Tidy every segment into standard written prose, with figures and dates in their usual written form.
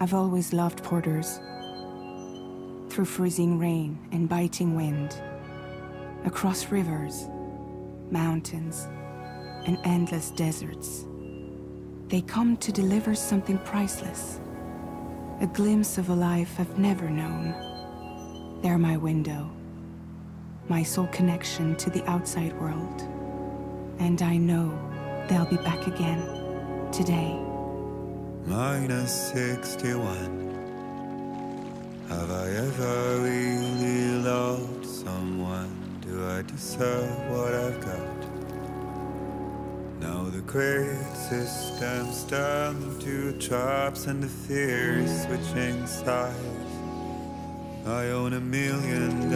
I've always loved porters. Through freezing rain and biting wind, across rivers, mountains, and endless deserts, they come to deliver something priceless, a glimpse of a life I've never known. They're my window, my sole connection to the outside world. And I know they'll be back again, today. -61. Have I ever really loved someone? Do I deserve what I've got? Now the great systems turn into traps and the fear is switching sides. I own $1 million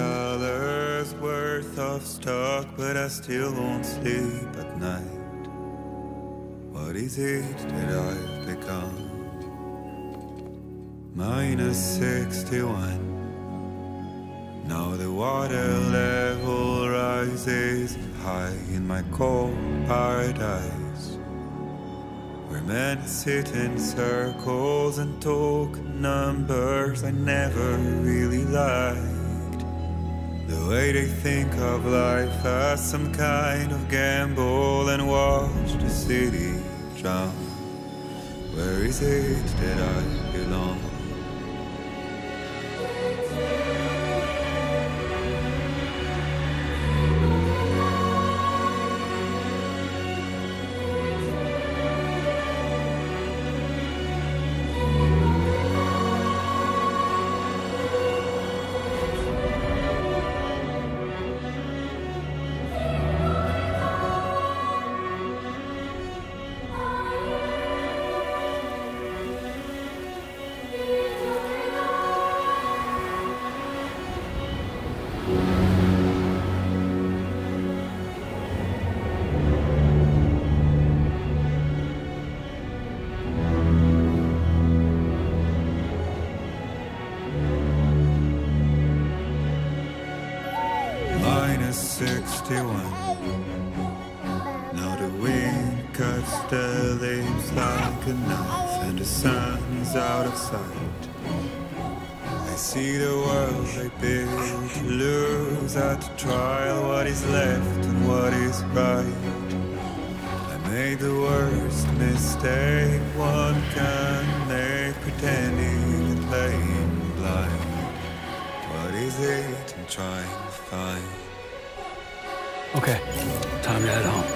worth of stock, but I still won't sleep at night. What is it that I've become? -61. Now the water level rises high in my cold paradise, where men sit in circles and talk numbers I never really liked. The way they think of life as some kind of gamble and watch the city drown. Where is it that I belong? -61. Now the wind cuts the leaves like a knife and the sun is out of sight. I see the world I built to lose at the trial, what is left and what is right. I made the worst mistake one can make, pretending and playing blind. What is it I'm trying to find? Okay, time to head home.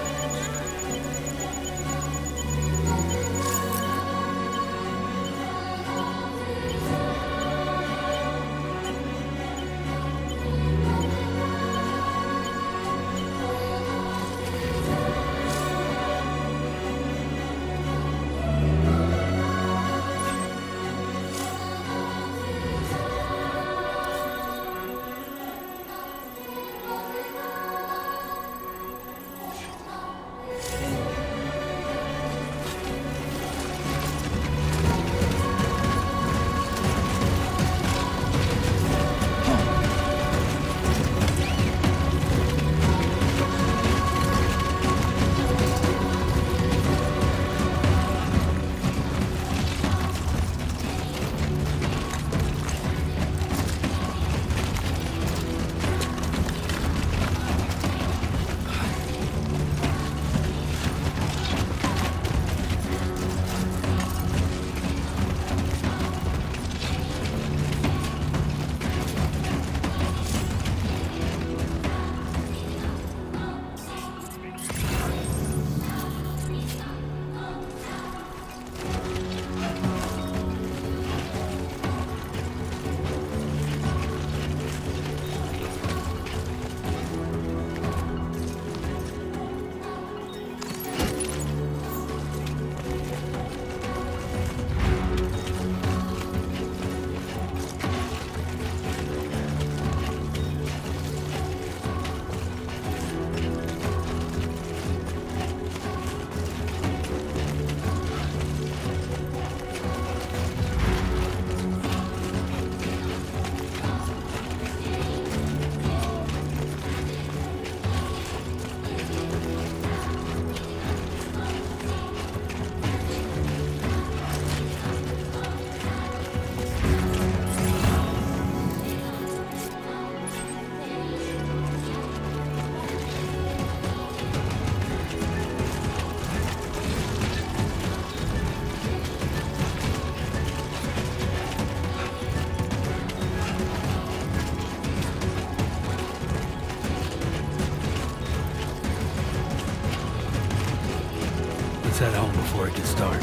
before it gets dark.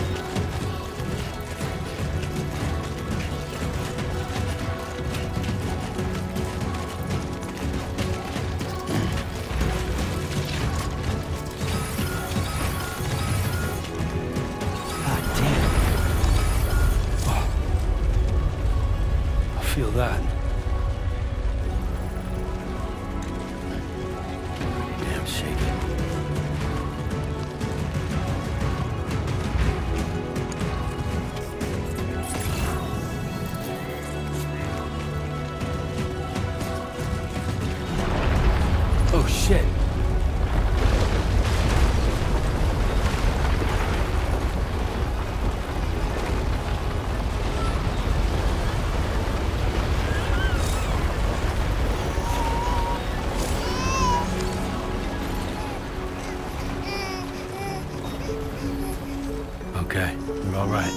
Feel that. Damn shaky. Oh shit. Okay, we're all right.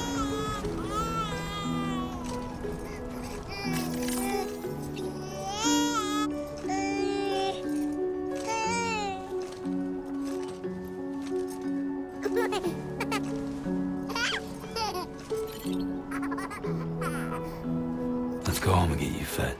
Let's go home and get you fed.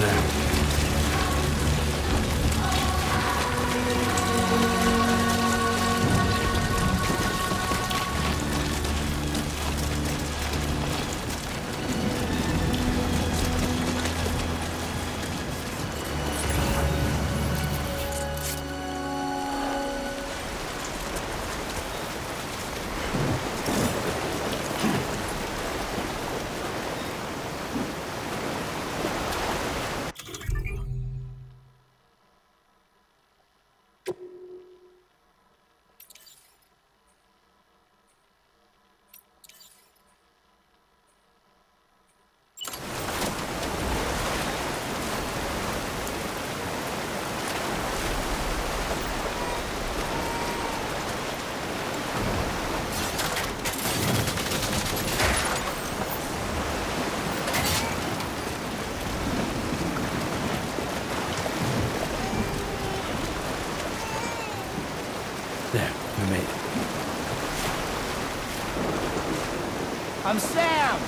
there. There, we made it. I'm Sam!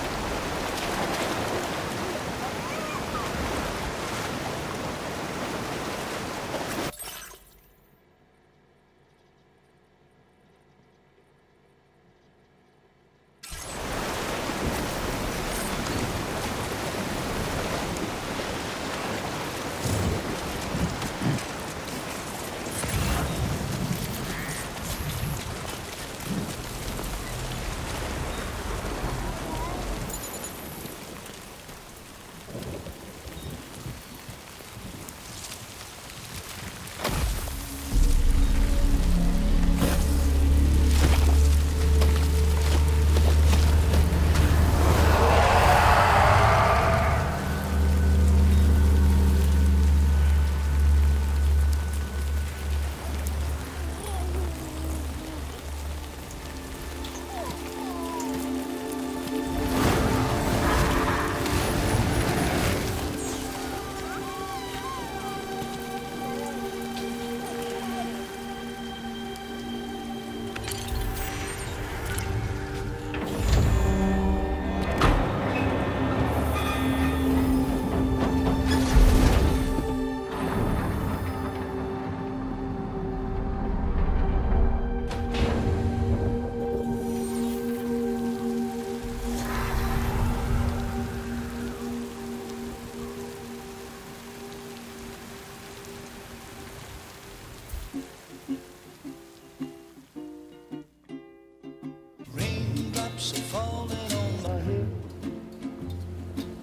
Raindrops are falling on my head,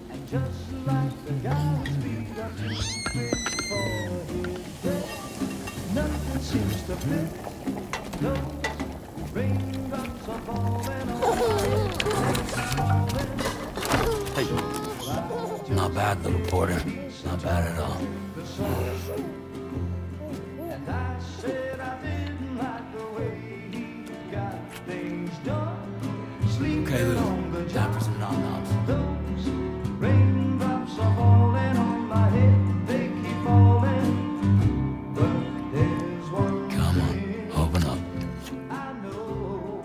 and just like the guy's feet are too big for his head, nothing seems to fit. Those raindrops are falling on my head. Hey, not bad, little porter. Not bad at all. And I said I didn't like the way he got things done. Okay, Lou, time for some nom-noms. Those raindrops are falling on my head. They keep falling, but there's one Come on, thing open up. I know.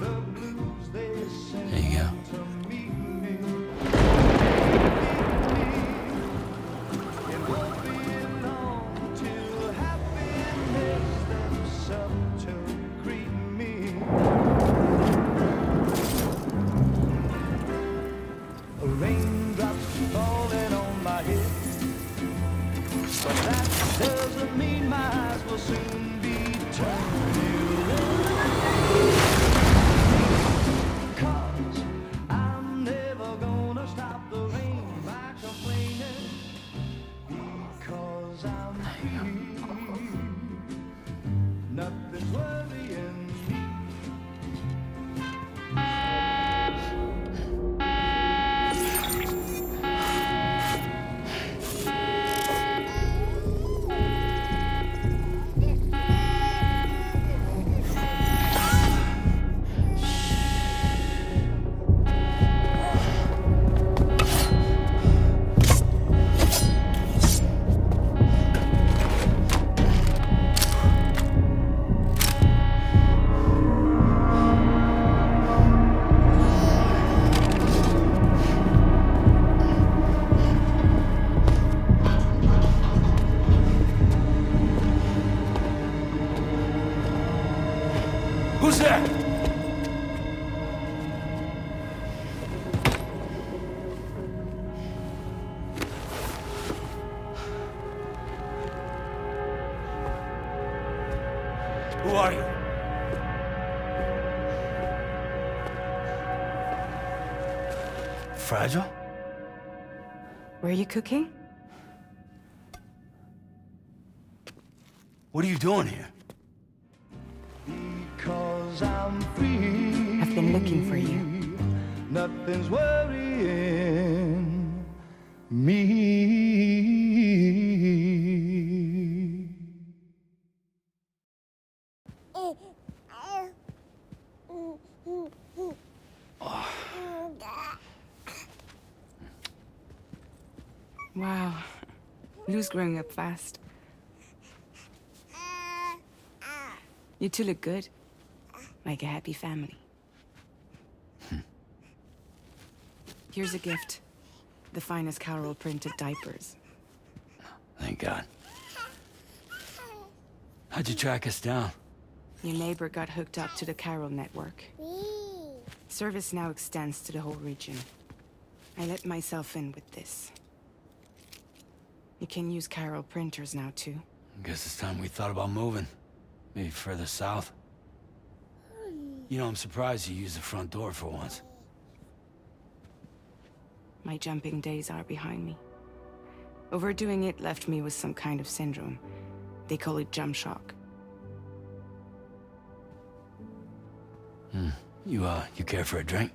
The blues they sing There you go. to meet me. It won't be long till happiness steps up to greet me. Raindrops falling on my head, but that doesn't mean my eyes will soon be turning red. 'Cause I'm never gonna stop the rain by complaining, because I'm free. Nothing's worrying me. are you? Fragile? Were you cooking? What are you doing here? Because I'm free. I've been looking for you. Nothing's worrying me. Wow. Lou's growing up fast. You two look good. Like a happy family. Here's a gift. The finest Carol printed diapers. Thank God. How'd you track us down? Your neighbor got hooked up to the Carol network. Service now extends to the whole region. I let myself in with this. You can use Carol printers now, too. Guess it's time we thought about moving. Maybe further south. You know, I'm surprised you used the front door for once. My jumping days are behind me. Overdoing it left me with some kind of syndrome. They call it jump shock. You care for a drink?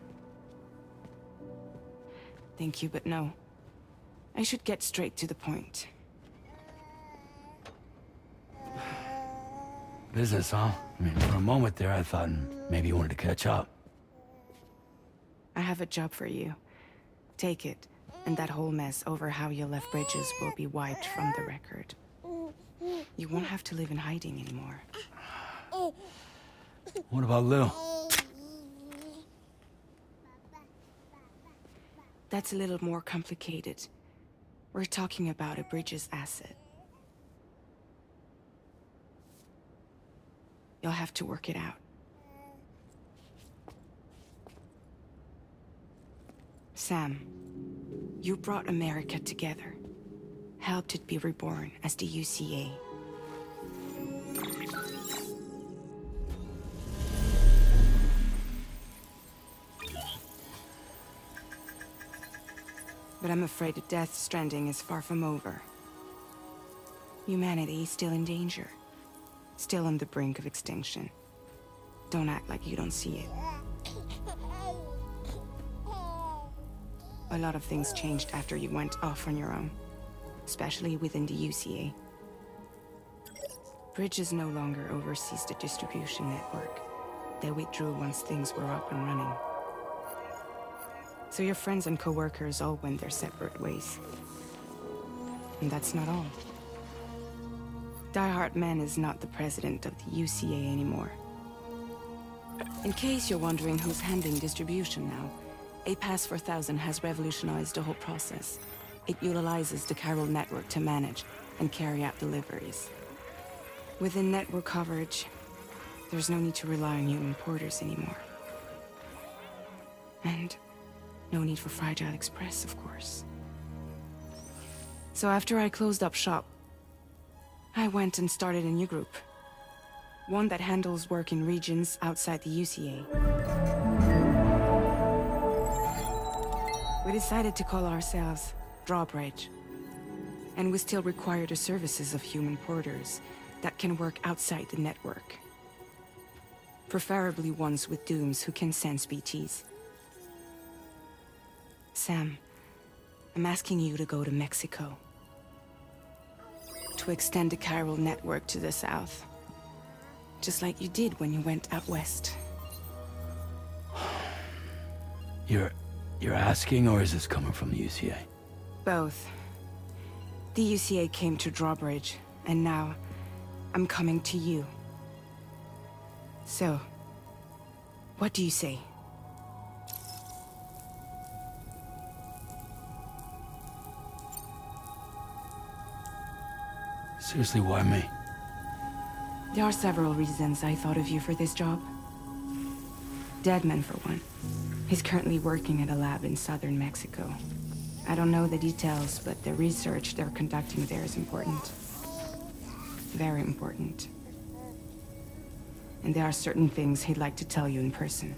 Thank you, but no. I should get straight to the point. Business, huh? I mean, for a moment there, I thought maybe you wanted to catch up. I have a job for you. Take it, and that whole mess over how you left Bridges will be wiped from the record. You won't have to live in hiding anymore. What about Lou? That's a little more complicated. We're talking about a Bridges asset. You'll have to work it out. Sam, you brought America together. Helped it be reborn as the UCA. But I'm afraid the Death Stranding is far from over. Humanity is still in danger. Still on the brink of extinction. Don't act like you don't see it. A lot of things changed after you went off on your own. Especially within the UCA. Bridges no longer oversees the distribution network. They withdrew once things were up and running. So your friends and co-workers all went their separate ways. And that's not all. Die Hard Man is not the president of the UCA anymore. In case you're wondering who's handling distribution now, A Pass 4000 has revolutionized the whole process. It utilizes the Carol network to manage and carry out deliveries. Within network coverage, there's no need to rely on human porters anymore. And no need for Fragile Express, of course. So after I closed up shop, I went and started a new group. One that handles work in regions outside the UCA. We decided to call ourselves Drawbridge. And we still require the services of human porters that can work outside the network. Preferably ones with dooms who can sense BTs. Sam, I'm asking you to go to Mexico. To extend the Carol network to the south. Just like you did when you went out west. You're asking, or is this coming from the UCA? Both. The UCA came to Drawbridge, and now I'm coming to you. So, what do you say? Seriously, why me? There are several reasons I thought of you for this job. Deadman, for one. He's currently working at a lab in southern Mexico. I don't know the details, but the research they're conducting there is important. Very important. and there are certain things he'd like to tell you in person.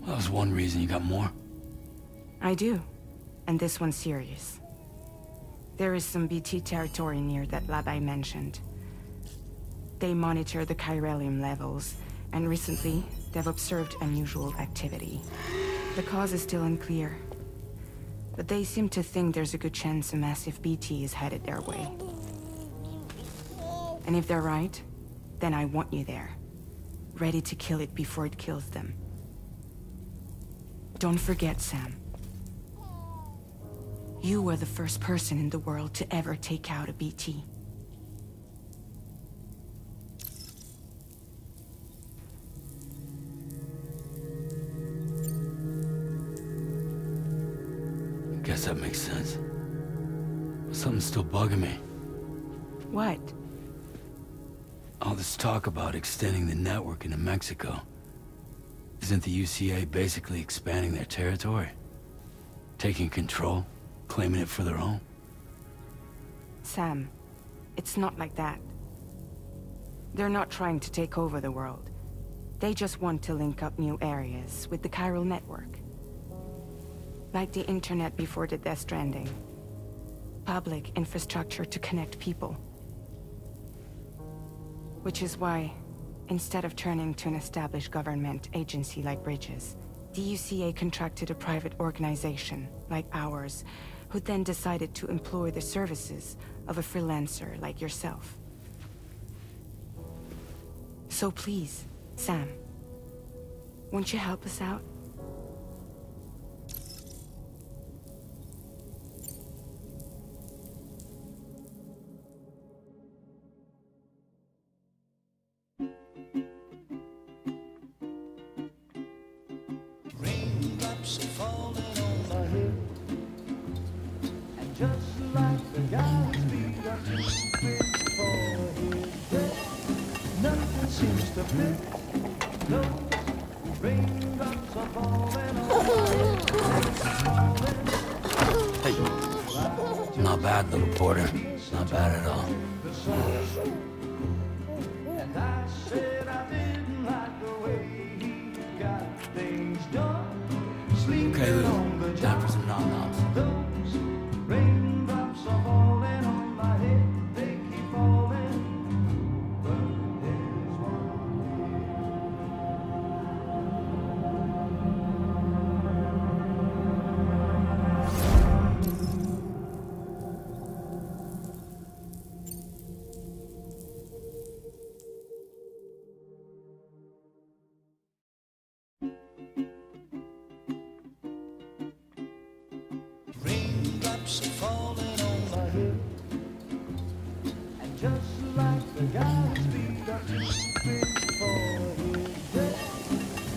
Well, that was one reason. You got more? I do, and this one's serious. There is some BT territory near that lab I mentioned. They monitor the chiralium levels, and recently, they've observed unusual activity. The cause is still unclear, but they seem to think there's a good chance a massive BT is headed their way. And if they're right, then I want you there, ready to kill it before it kills them. Don't forget, Sam. You were the first person in the world to ever take out a BT. Guess that makes sense. But something's still bugging me. What? All this talk about extending the network into Mexico. Isn't the UCA basically expanding their territory? Taking control? Claiming it for their own? Sam, it's not like that. They're not trying to take over the world. They just want to link up new areas with the chiral network. Like the internet before the Death Stranding. Public infrastructure to connect people. Which is why, instead of turning to an established government agency like Bridges, the UCA contracted a private organization, like ours, who then decided to employ the services of a freelancer like yourself. So please, Sam, won't you help us out? Raindrops are falling on my head, and just like the guy's feet are too big for his head, nothing seems to fit. Those raindrops are falling on my head. Hey, not bad, little porter. Not bad at all. And I said I didn't like the way he got things done. Okay, Lou. Time for some nom-noms. Those raindrops are falling on my head. They keep falling. But there's raindrops are falling on my head, and just like the guy's feet are too big for his head,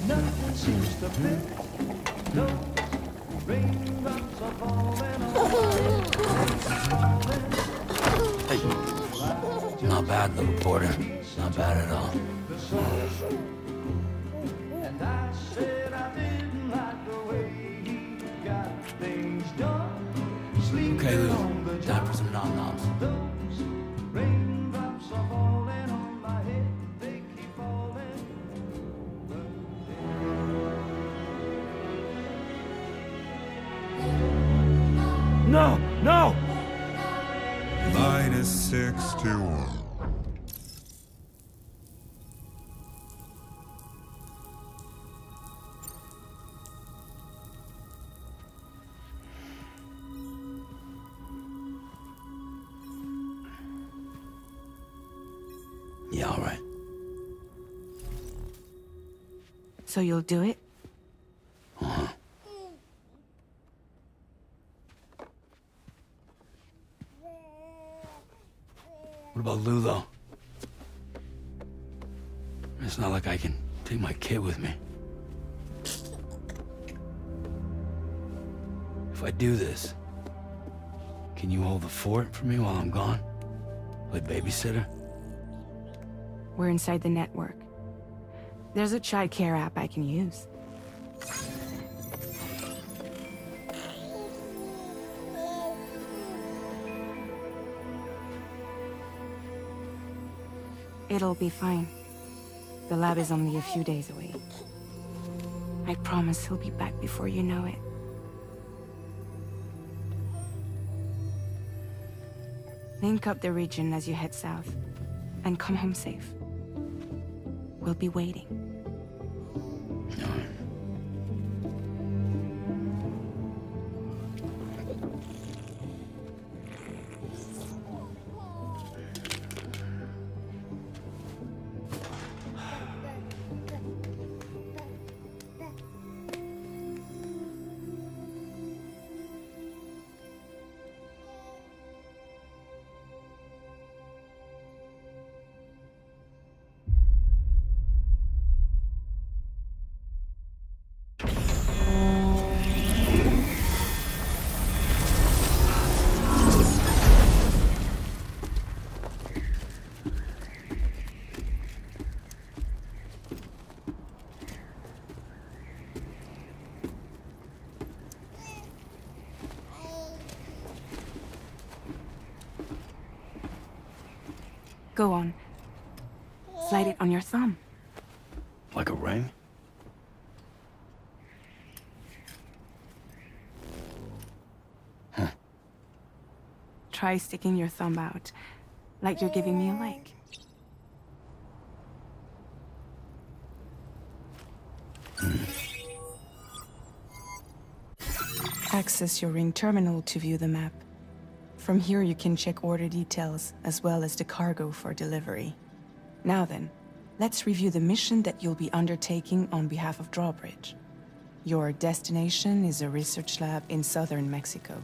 nothing seems to fit. Those raindrops are falling on my head. Hey, not bad, little porter. Not bad at all. And I said I didn't like the way he got things done. Okay, Lou. Time for some nom-noms. Those raindrops are falling on my head. They keep falling. No! No! -61. Yeah, all right. So you'll do it? Uh-huh. What about Lou, though? It's not like I can take my kid with me. If I do this, can you hold the fort for me while I'm gone? Play babysitter? We're inside the network. There's a child care app I can use. It'll be fine. The lab is only a few days away. I promise he'll be back before you know it. Link up the region as you head south, and come home safe. We'll be waiting. Go on. Slide it on your thumb. Like a ring? Huh. Try sticking your thumb out, like you're giving me a like. Access your ring terminal to view the map. From here you can check order details, as well as the cargo for delivery. Now then, let's review the mission that you'll be undertaking on behalf of Drawbridge. Your destination is a research lab in southern Mexico.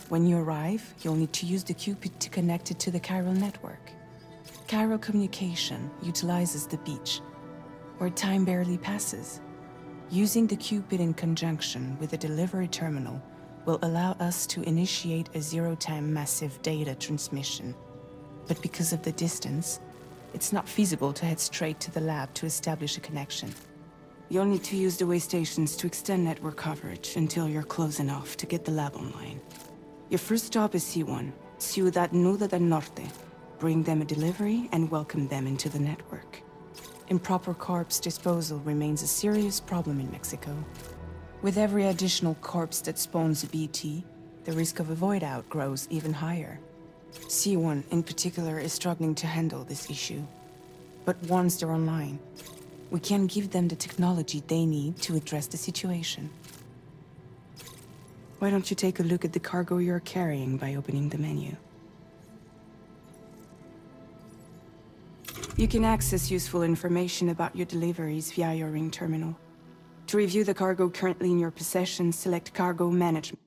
When you arrive, you'll need to use the Cupid to connect it to the chiral network. Chiral communication utilizes the beach, where time barely passes. Using the Cupid in conjunction with the delivery terminal will allow us to initiate a zero-time massive data transmission. But because of the distance, it's not feasible to head straight to the lab to establish a connection. You'll need to use the way stations to extend network coverage until you're close enough to get the lab online. Your first stop is C1, Ciudad Nuda del Norte. Bring them a delivery and welcome them into the network. Improper corpse disposal remains a serious problem in Mexico. With every additional corpse that spawns a BT, the risk of a void out grows even higher. C1 in particular is struggling to handle this issue. But once they're online, we can give them the technology they need to address the situation. Why don't you take a look at the cargo you're carrying by opening the menu? You can access useful information about your deliveries via your ring terminal. To review the cargo currently in your possession, select Cargo Management.